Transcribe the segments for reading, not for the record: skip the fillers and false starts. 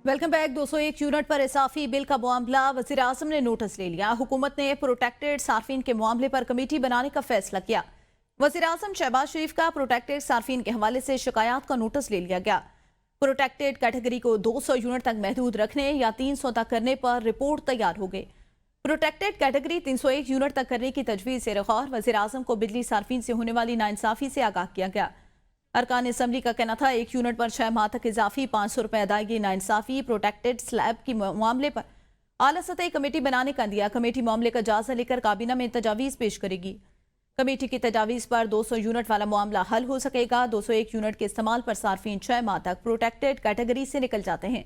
Welcome back. 201 unit पर इजाफी bill का मामला वज़ीर आज़म ने नोटिस ले लिया। हुकूमत ने प्रोटेक्टेड सार्फिन के मामले पर कमेटी बनाने का फैसला किया। वज़ीर आज़म शहबाज शरीफ का प्रोटेक्टेड सार्फिन के हवाले से शिकायत का नोटिस ले लिया गया। प्रोटेक्टेड कैटेगरी को 200 यूनिट तक महदूद रखने या 300 तक करने पर रिपोर्ट तैयार हो गई। प्रोटेक्टेड कैटेगरी 301 यूनिट तक करने की तजवीज़ से गौर वज़ीर आज़म को बिजली सार्फिन से होने वाली नाइंसाफ़ी से आगाह किया गया। अरकान असम्बली का कहना था 1 यूनिट पर 6 माह तक इजाफी 500 रुपए अदायगी नाइंसाफी प्रोटेक्टेड स्लैब की मामले पर आला सतही कमेटी बनाने का दिया। कमेटी मामले का जायजा लेकर काबीना में तजावीज़ पेश करेगी। कमेटी की तजावीज़ पर 200 यूनिट वाला मामला हल हो सकेगा। 201 यूनिट के इस्तेमाल पर सार्फिन 6 माह तक प्रोटेक्टेड कैटेगरी से निकल जाते हैं।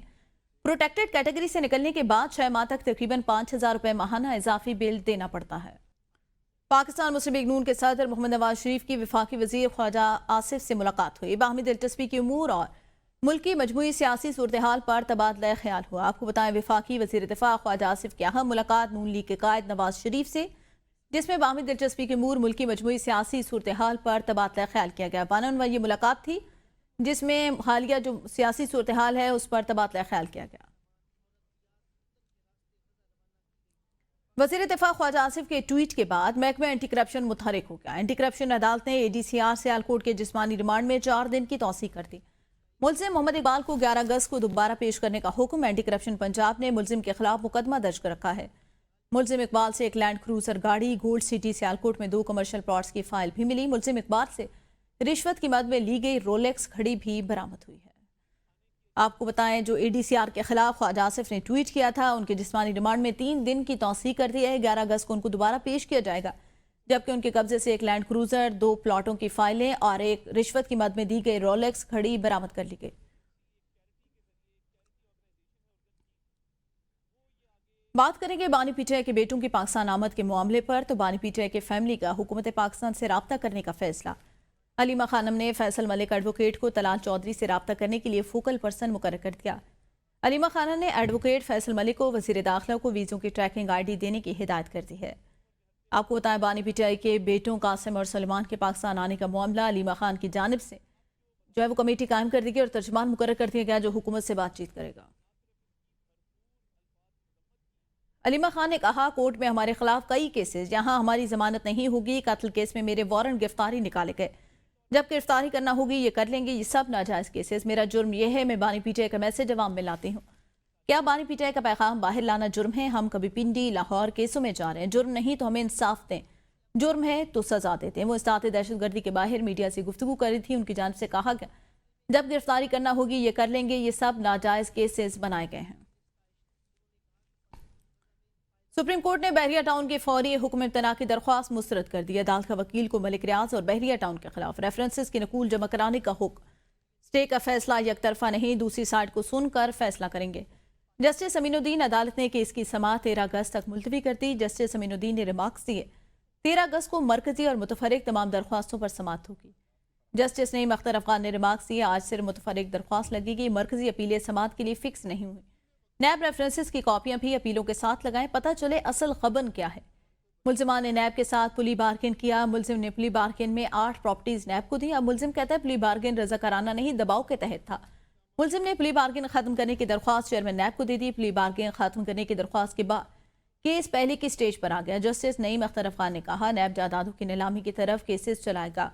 प्रोटेक्टेड कैटेगरी से निकलने के बाद 6 माह तक तकरीबन 5000 रुपए माहाना इजाफी बिल देना पड़ता है। पाकिस्तान मुस्लिम लीग नून के सदर मोहम्मद नवाज शरीफ की वफाकी वजीर ख्वाजा आसिफ से मुलाकात हुई। बाहमी दिलचस्पी के उमूर और मुल्की मजमूई सियासी सूरत हाल पर तबादला ख्याल हुआ। आपको बताएं वफाकी वजीर दिफा ख्वाजा आसिफ की अहम मुलाकात नून लीग के कायद नवाज शरीफ से, जिसमें बाहमी दिलचस्पी के उमूर मुल्की मजमूई सियासी सूरत हाल पर तबादला ख्याल किया गया। बानन ये मुलाकात थी जिसमें हालिया जो सियासी सूरत हाल है उस पर तबादला ख्याल किया गया। वज़ीर दिफा ख्वाजा आसिफ के ट्वीट के बाद महकमा एंटी करप्शन मुतहरिक हो गया। एंटी करप्शन अदालत ने ADCR सियालकोट के जिस्मानी रिमांड में 4 दिन की तौसीक कर दी। मुलजिम मोहम्मद इकबाल को 11 अगस्त को दोबारा पेश करने का हुक्म। एंटी करप्शन पंजाब ने मुलजिम के खिलाफ मुकदमा दर्ज कर रखा है। मुलजिम इकबाल से एक लैंड क्रूजर गाड़ी, गोल्ड सिटी सियालकोट में 2 कमर्शियल प्लॉट्स की फाइल भी मिली। मुलजिम इकबाल से रिश्वत की मद में ली गई रोलेक्स घड़ी भी बरामद हुई है। आपको बताएं जो ADCR के खिलाफ ख्वाजा आसिफ ने ट्वीट किया था उनके जिस्मानी रिमांड में 3 दिन की तौसीक कर दी है। 11 अगस्त को उनको दोबारा पेश किया जाएगा, जबकि उनके कब्जे से एक लैंड क्रूजर, 2 प्लॉटों की फाइलें और एक रिश्वत की मद में दी गई रोलेक्स घड़ी बरामद कर ली गई। बात करेंगे बानी PTI के बेटों की पाकिस्तान आमद के मामले पर। तो बानी PTI के फैमिली का हुकूमत पाकिस्तान से राब्ता करने का फैसला। अलीमा खानम ने फैसल मलिक एडवोकेट को तलाल चौधरी से राब्ता करने के लिए फोकल पर्सन मुकर्रर कर दिया। अलीमा खानम ने एडवोकेट फैसल मलिक को वजीर दाखिला को वीज़ों की ट्रैकिंग ID देने की हिदायत कर दी है। आपको बताएं बानी PTI के बेटों कासिम और सलमान के पाकिस्तान आने का मामला अलीमा खान की जानिब से जो है वो कमेटी कायम कर दी गई और तर्जमान मुकर्रर कर दिया गया जो हुकूमत से बातचीत करेगा। अलीमा खान ने कहा कोर्ट में हमारे खिलाफ कई केसेस, यहाँ हमारी जमानत नहीं होगी। कत्ल केस में मेरे वारंट गिरफ्तारी निकाले गए, जब गिरफ्तारी करना होगी ये कर लेंगे। ये सब नाजायज केसेस। मेरा जुर्म यह है मैं बानी PTI का मैसेज अवाम में लाती हूँ। क्या बानी PTI का पैगाम बाहर लाना जुर्म है? हम कभी पिंडी लाहौर केसों में जा रहे हैं। जुर्म नहीं तो हमें इंसाफ दें, जुर्म है तो सजा देते हैं। वो इस्तात दहशतगर्दी के बाहर मीडिया से गुफ्तगू कर रही थी। उनकी जानिब से कहा गया जब गिरफ्तारी करना होगी ये कर लेंगे। ये सब नाजायज केसेस बनाए गए हैं। सुप्रीम कोर्ट ने बहरिया टाउन के फौरी हुक्म इम्तना की दरख्वास्त मुस्तरद कर दी। अदालत का वकील को मलिक रियाज और बहरिया टाउन के खिलाफ रेफरेंसेस की नकूल जमा कराने का हुक्म। स्टे का फैसला एक तरफा नहीं, दूसरी साइड को सुनकर फैसला करेंगे। जस्टिस अमीनुद्दीन अदालत ने केस की समाअत 13 अगस्त तक मुलतवी कर दी। जस्टिस अमीनुद्दीन ने रिमार्क्स दिए 13 अगस्त को मरकजी और मुतफरिक तमाम दरख्वास्तों पर समाअत होगी। जस्टिस नईम अख्तर अफगान ने रिमार्क्स दिए आज सिर्फ मुतफरिक दरख्वास्त लगेगी। मरकजी अपीलें समाअत के लिए फिक्स नहीं हुई। नैब रेफरेंसेस की कॉपियां भी अपीलों के साथ लगाएं, पता चले असल खबन क्या है। मुलजिमान ने नैब के साथ पुली बार्गेन किया। मुलजिम ने पुली बार्गेन में 8 प्रॉपर्टीज नैब को दी। अब मुलजिम कहता है पुली बार्गेन रजाकाराना नहीं दबाव के तहत था। मुलजिम ने पुली बार्गेन खत्म करने की दरख्वास्त चेयरमैन नैब को दे दी। पुली बार्गेन खत्म करने की दरख्वास्त के बाद केस पहले की स्टेज पर आ गया। जस्टिस नईम अख्तर अफगान ने कहा नैब जायदादों की नीलामी की तरफ केसेस चलाएगा।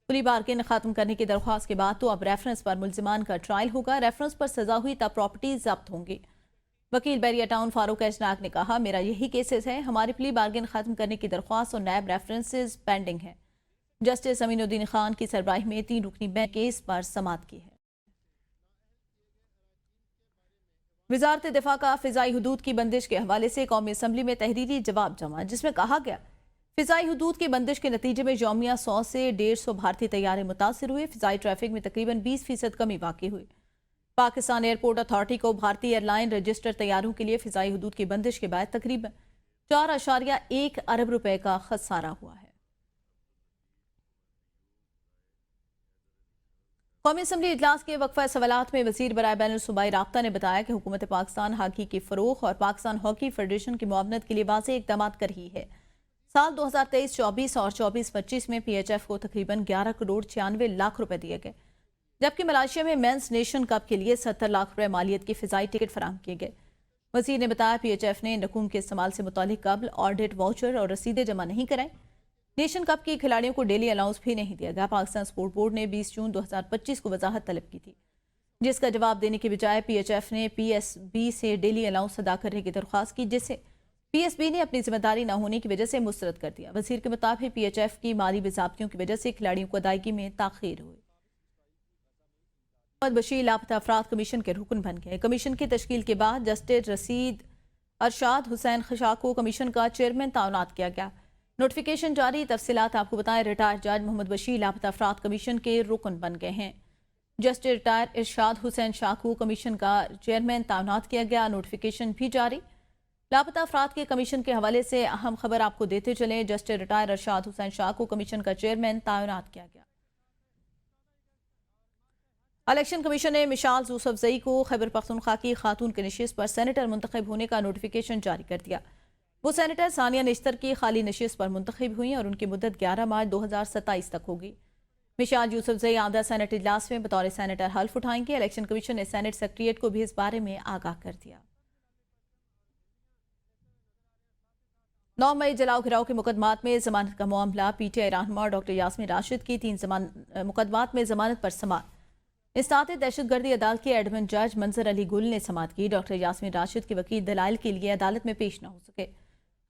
पुली बार्गेन खत्म करने की दरख्वास्त के बाद तो अब रेफरेंस पर मुलजिमान का ट्रायल होगा। रेफरेंस पर सजा हुई तब प्रॉपर्टीज जब्त होंगी। वकील बहरिया टाउन फारूक एचनाक ने कहा मेरा यही केसेस है। हमारी प्ली बार्गेन खत्म करने की दरख्वास्त और नैब रेफरेंसेस पेंडिंग है। जस्टिस अमीनुद्दीन खान की सरबराही में 3 रुकनी बेंच केस पर समाअत की है। वजारत दिफा का फिजाई हुदूद की बंदिश के हवाले से कौमी असम्बली में तहरीरी जवाब जमा, जिसमें कहा गया फिजाई हुदूद की बंदिश के नतीजे में यौमिया 100 से 150 भारतीय तैयारे मुतासर हुए। फिजाई ट्रैफिक में तकरीबन 20% कमी वाक़ई हुई। पाकिस्तान एयरपोर्ट अथॉरिटी को भारतीय एयरलाइन रजिस्टर्ड तैयारों के लिए फिजाई हुदूद की बंदिश के बाद तकरीबन 4.1 अरब रुपए का खसारा हुआ है। कौमी असम्बली इजलास के वक्फा सवालात में वजीर बराए बैनुल सूबाई राब्ता ने बताया कि हुकूमत पाकिस्तान हॉकी की फरोख और पाकिस्तान हॉकी फेडरेशन की मुआवनत के लिए वाज़ेह इक़दाम कर रही है। साल 2023-24 और 24-25 में PHF को तकरीबन 11 करोड़ 96 लाख रुपए दिए गए। جبکہ ملائیشیا میں مینس نیشن کپ کے لیے 70 لاکھ روپے مالیت کی فضائی ٹکٹ فراہم کیے گئے۔ وزیر نے بتایا پی ایچ ایف نے نکوم کے استعمال سے متعلق قبل آڈٹ واؤچر اور رسیدیں جمع نہیں کرائیں۔ نیشن کپ کی کھلاڑیوں کو ڈیلی الاؤنس بھی نہیں دیا گیا۔ پاکستان سپورٹ بورڈ نے 20 جون 2025 کو وضاحت طلب کی تھی، جس کا جواب دینے کے بجائے پی ایچ ایف نے پی ایس بی سے ڈیلی الاؤنس ادا کرنے کی درخواست کی، جسے پی ایس بی نے اپنی ذمہ داری نہ ہونے کی وجہ سے مسترد کر دیا۔ وزیر کے مطابق پی ایچ ایف کی مالی باضابطیوں کی وجہ سے کھلاڑیوں کو ادائیگی میں تاخیر ہوئی۔ محمد بشیر لاپتہ افراد کمیشن کے رکن بن گئے۔ کمیشن کی تشکیل کے بعد جسٹس رشید ارشاد حسین خشاک کو کمیشن کا چیئرمین تعینات کیا گیا۔ نوٹیفیکیشن جاری، تفصیلات آپ کو بتائیں۔ ریٹائر جج محمد بشیر لاپتہ افراد کمیشن کے رکن بن گئے ہیں۔ جسٹس ریٹائر ارشاد حسین شاہ کو کمیشن کا چیئرمین تعینات کیا گیا۔ نوٹیفیکیشن بھی جاری۔ لاپتہ افراد کے کمیشن کے حوالے سے اہم خبر آپ کو دیتے چلیں۔ جسٹس ریٹائر ارشاد حسین شاہ کو کمیشن کا چیئرمین تعینات کیا گیا۔ الیکشن کمیشن نے مشال یوسفزئی کو خیبر پختونخوا کی خاتون کی نشست پر سینیٹر منتخب ہونے کا نوٹیفیکیشن جاری کر دیا۔ وہ سینیٹر ثانیہ نشتر کی خالی نشست پر منتخب ہوئیں اور ان کی مدت 11 مارچ 2027 تک ہوگی۔ مشال یوسفزئی آئندہ سینیٹ اجلاس میں بطور سینیٹر حلف اٹھائیں گے۔ الیکشن کمیشن نے سینیٹ سیکریٹریٹ کو بھی اس بارے میں آگاہ کر دیا۔ 9 مئی جلاؤ گھراؤ کے مقدمات میں ضمانت کا معاملہ۔ پی ٹی آئی رہنما ڈاکٹر یاسمین راشد کی 3 مقدمات میں ضمانت پر سماعت۔ اسناد دہشت گردی عدالت کے ایڈمن جج منظر علی گل نے سماعت کی۔ ڈاکٹر یاسمین راشد کے وکیل دلائل کے لیے عدالت میں پیش نہ ہو سکے۔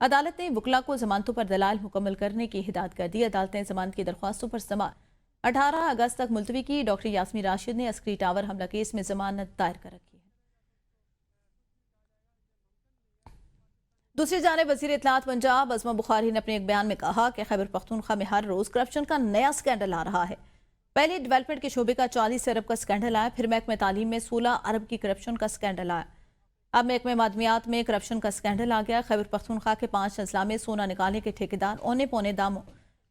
عدالت نے وکلاء کو ضمانتوں پر دلائل مکمل کرنے کی ہدایت کر دی۔ عدالت نے ضمانت کی درخواستوں پر سماعت 18 اگست تک ملتوی کی۔ ڈاکٹر یاسمین راشد نے عسکری ٹاور حملہ کیس میں ضمانت دائر کر رکھی ہے۔ دوسری جانب وزیر اطلاعات پنجاب عظمہ بخاری نے اپنے ایک بیان میں کہا کہ خیبر پختونخوا میں ہر روز کرپشن کا نیا سکینڈل آ رہا ہے۔ پہلے ڈیولپمنٹ کے شعبے کا 40 ارب کا سکینڈل آیا، پھر محکمہ تعلیم میں 16 ارب کی کرپشن کا سکینڈل آیا، اب محکمہ معدنیات میں کرپشن کا سکینڈل آ گیا۔ خیبر پختونخوا کے 5 اضلاع میں سونا نکالنے کے ٹھیکیدار اونے پونے داموں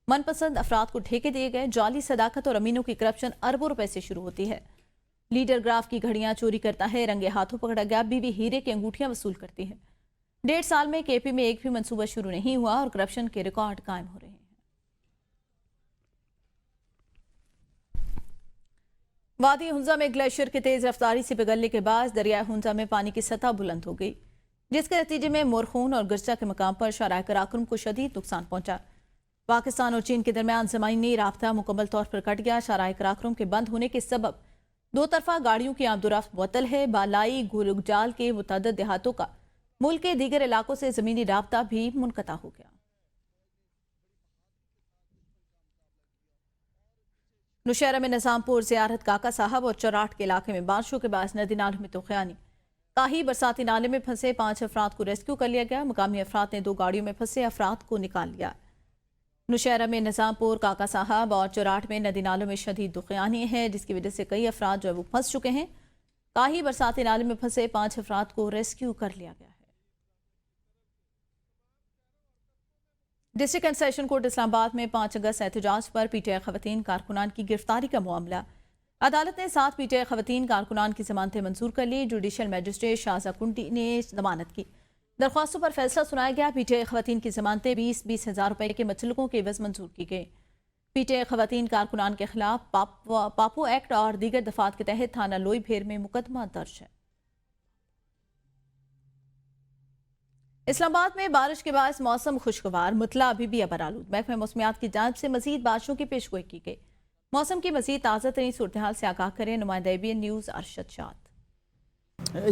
من پسند افراد کو ٹھیکے دیے گئے۔ جعلی صداقت اور امینوں کی کرپشن اربوں روپے سے شروع ہوتی ہے۔ لیڈر گراف کی گھڑیاں چوری کرتا ہے، رنگے ہاتھوں پکڑا گیا۔ بیوی ہیرے کی انگوٹھیاں وصول کرتی ہے۔ 1.5 سال میں کے پی میں ایک بھی منصوبہ شروع نہیں ہوا اور کرپشن کے ریکارڈ قائم ہو رہے ہیں۔ وادی ہنزا میں گلیشیئر کی تیز رفتاری سے پگھلنے کے باعث دریائے ہنزا میں پانی کی سطح بلند ہو گئی، جس کے نتیجے میں مورخون اور گرچا کے مقام پر شاہراہ قراقرم کو شدید نقصان پہنچا۔ پاکستان اور چین کے درمیان زمینی رابطہ مکمل طور پر کٹ گیا۔ شاہراہ قراقرم کے بند ہونے کے سبب 2 طرفہ گاڑیوں کی آمد و رفت معطل ہے۔ بالائی گلگجال کے متعدد دیہاتوں کا ملک کے دیگر علاقوں سے زمینی رابطہ بھی منقطع ہو گیا۔ نوشہرہ میں نظام پور، زیارت، کاکا صاحب اور چراٹ کے علاقے میں بارشوں کے باعث ندی نالوں میں طوفانی۔ کاہی برساتی نالے میں پھنسے 5 افراد کو ریسکیو کر لیا گیا۔ مقامی افراد نے 2 گاڑیوں میں پھنسے افراد کو نکال لیا۔ نوشہرہ میں نظام پور، کاکا صاحب اور چراٹ میں ندی نالوں میں شدید طوفانی ہے، جس کی وجہ سے کئی افراد وہ پھنس چکے ہیں۔ کاہی برساتی نالے میں پھنسے 5 افراد کو ریسکیو کر لیا گیا ہے۔ ڈسٹرکٹ اینڈ سیشن کورٹ اسلام آباد میں 5 اگست احتجاج پر پی ٹی آئی خواتین کارکنان کی گرفتاری کا معاملہ۔ عدالت نے 7 پی ٹی آئی خواتین کارکنان کی ضمانتیں منظور کر لی۔ جوڈیشل میجسٹریٹ شاہزہ کنڈی نے ضمانت کی۔ درخواستوں پر فیصلہ سنایا گیا۔ پی ٹی آئی خواتین کی ضمانتیں 20-20 ہزار روپے کے مچلقوں کے عوض منظور کی گئی۔ پی ٹی آئی خواتین کارکنان کے خلاف پاپو ایکٹ اور دیگر دفعات کے تحت تھانہ لوئی بھیر میں مقدمہ درج ہے۔ اسلام آباد میں بارش کے باعث موسم خوشگوار، مطلع ابھی بھی ابرآلود۔ محکمہ موسمیات کی جانب سے مزید بارشوں کی پیشگوئی کی گئی۔ موسم کی مزید تازہ ترین صورتحال سے آگاہ کریں نمائندہ ABN نیوز ارشد شاد۔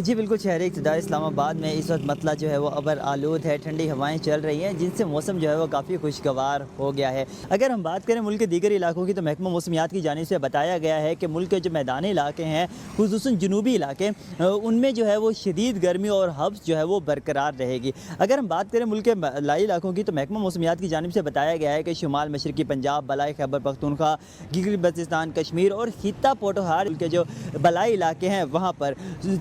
جی بالکل، شہر ابتدائی اسلام آباد میں اس وقت مطلع جو ہے وہ ابر آلود ہے، ٹھنڈی ہوائیں چل رہی ہیں، جن سے موسم جو ہے وہ کافی خوشگوار ہو گیا ہے۔ اگر ہم بات کریں ملک کے دیگر علاقوں کی تو محکمہ موسمیات کی جانب سے بتایا گیا ہے کہ ملک کے جو میدانی علاقے ہیں، خصوصاً جنوبی علاقے، ان میں جو ہے وہ شدید گرمی اور حبس جو ہے وہ برقرار رہے گی۔ اگر ہم بات کریں ملک کے بالائی علاقوں کی تو محکمہ موسمیات کی جانب سے بتایا گیا ہے کہ شمال مشرقی پنجاب، بالائی خیبر پختونخوا، گلگت بلتستان، کشمیر اور خطہ پوٹوہار کے جو بالائی علاقے ہیں وہاں پر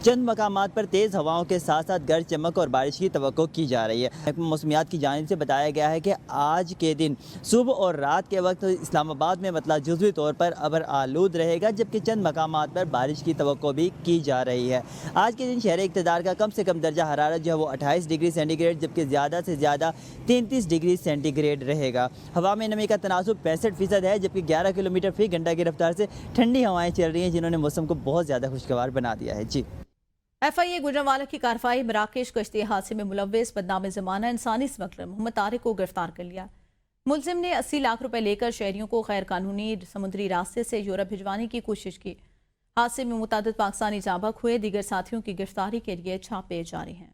چند मकामात पर तेज़ हवाओं के साथ साथ गरज चमक और बारिश की तवक्को की जा रही है। महकमा मौसमियात की जानिब से बताया गया है कि आज के दिन सुबह और रात के वक्त इस्लामाबाद में मतला जुज़वी तौर पर अबर आलूद रहेगा, जबकि चंद मकामात पर बारिश की तवक्को भी की जा रही है। आज के दिन शहर इक़्तिदार का कम से कम दर्जा हरारत जो है वो 28 डिग्री सेंटीग्रेड, जबकि ज़्यादा से ज़्यादा 33 डिग्री सेंटीग्रेड रहेगा। हवा में नमी का तनासुब 65% है, जबकि 11 किलोमीटर फी घंटा की रफ्तार से ठंडी हवाएं चल रही हैं, जिन्होंने मौसम को बहुत ज़्यादा खुशगवार बना दिया है। जी। FIA गुजरांवाला की कार्रवाई मराकेश कश्ती हादसे में मुलव्विस बदनाम ज़माना इंसानी स्मगलर मोहम्मद तारिक को गिरफ्तार कर लिया। मुलजिम ने 80 लाख रुपए लेकर शहरियों को गैर कानूनी समुद्री रास्ते से यूरोप भिजवाने की कोशिश की। हादसे में मुतअद्दिद पाकिस्तानी जाँ बहक हुए, दीगर साथियों की गिरफ्तारी के लिए छापे जारी हैं।